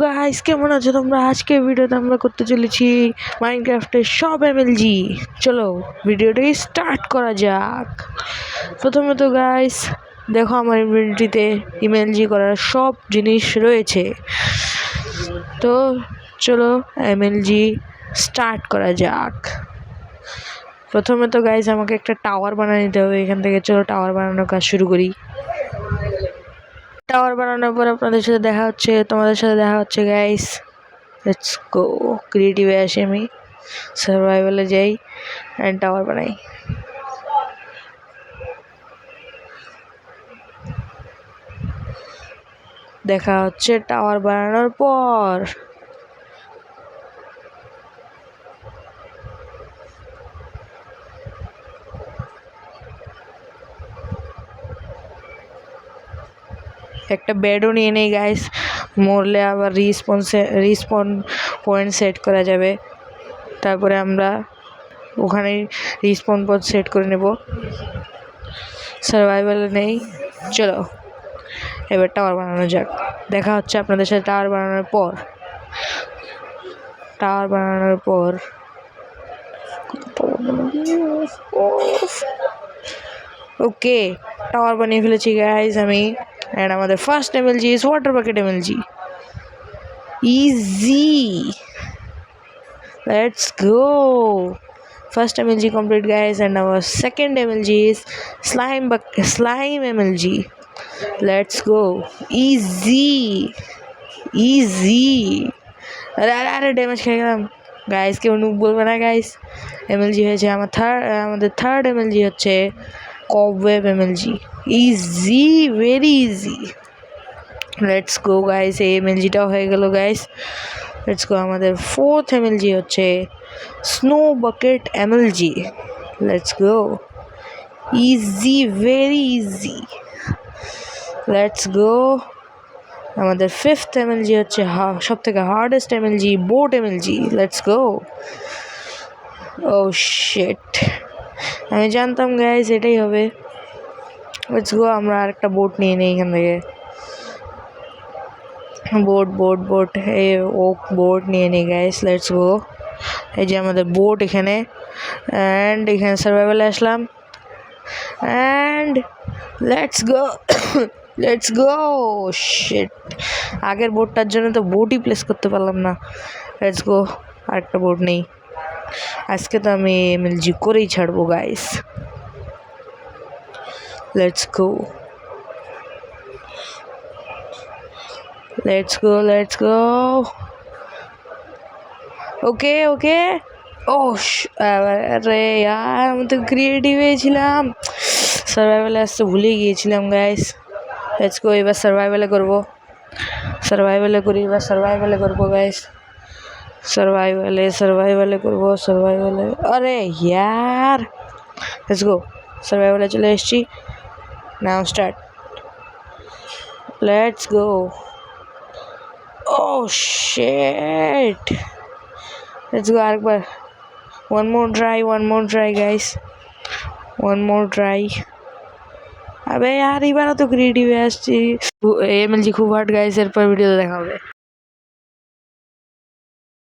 Guys, কেমন আছো তোমরা? আজকে ভিডিওতে আমরা করতে চলেছি মাইনক্রাফটের সব এমএলজি। চলো ভিডিওটাকে স্টার্ট করা যাক। প্রথমত গাইস দেখো, আমার ইনভেন্টরিতে এমএলজি করার সব জিনিস রয়েছে। তো চলো এমএলজি স্টার্ট করা যাক। প্রথমে তো গাইস আমাকে একটা টাওয়ার বানিয়ে নিতে হবে এখান থেকে। চলো টাওয়ার বানানোর কাজ শুরু করি। টাওয়ার বানানোর পর তোমাদের সাথে দেখা হচ্ছে গাইস। লেটস গো। ক্রিয়েটিভে আসি, আমি সার্ভাইভালে যাই অ্যান্ড টাওয়ার বানাই। দেখা হচ্ছে টাওয়ার বানানোর পর। একটা বেডও নিয়ে নেই গাইস, মরলে আবার রিস্পন পয়েন্ট সেট করা যাবে। তারপরে আমরা ওখানে রিস্পন পয়েন্ট সেট করে নেব। সার্ভাইভালে নেই। চলো এবার টাওয়ার বানানো যাক। দেখা হচ্ছে আপনাদের সাথে টাওয়ার বানানোর পর। ওকে, টাওয়ার বানিয়ে ফেলেছি গাইস আমি। অ্যান্ড আমাদের first MLG is water bucket MLG. Easy, let's go. First MLG complete guys, and our second MLG is slime MLG. Let's go. Easy. अरे डैमेज খেয়ে গেলাম গাইস, কেউ নুব বলবে না গাইস। এমএলজি হয়েছে আমাদের থার্ড এমএলজি হচ্ছে cobweb MLG. Easy, very easy. Let's go guys, এই এমএলজিটাও হয়ে গেল গাইস। Let's go. আমাদের ফোর্থ এমএলজি হচ্ছে snow bucket MLG. Let's go. Easy, very easy. Let's go. আমাদের ফিফথ এমএলজি হচ্ছে সব থেকে hardest MLG, boat MLG. Let's go. Oh shit, আমি জানতাম গাইস এটাই হবে। Let's go. আমরা আরেকটা বোট নিয়ে নিই এখান থেকে। বোট এই ওক বোট নিয়ে নিই গাইস। লেটস গো। এই যে আমাদের বোট এখানে, অ্যান্ড এখানে সার্ভাইভালে আসলাম অ্যান্ড লেটস গো। শিট, আগের বোটটার জন্য তো বোটই প্লেস করতে পারলাম না। লেটস গো, আরেকটা বোট নেই। আজকে তো আমি এমএলজি করেই ছাড়বো গাইস। লেটস গো। ওকে। ও আরে यार, আমি তো ক্রিয়েটিভে ছিলাম, সার্ভাইভালে আসতে ভুলে গিয়েছিলাম গাইস। লেটস গো। এবার সার্ভাইভালে করবো গাইস। সার্ভাইভালে করবো। আরে यार, লেটস গো। সার্ভাইভালে চলে এসেছি। Now start. Let's go. Oh shit, let's go. আরেকবার। one more try guys, one more try. আবে यार, এবারও তো ক্রিয়েটিভে আসছি। এমএলজি খুব হার্ড গাইস। এরপর ভিডিওতে দেখা হবে।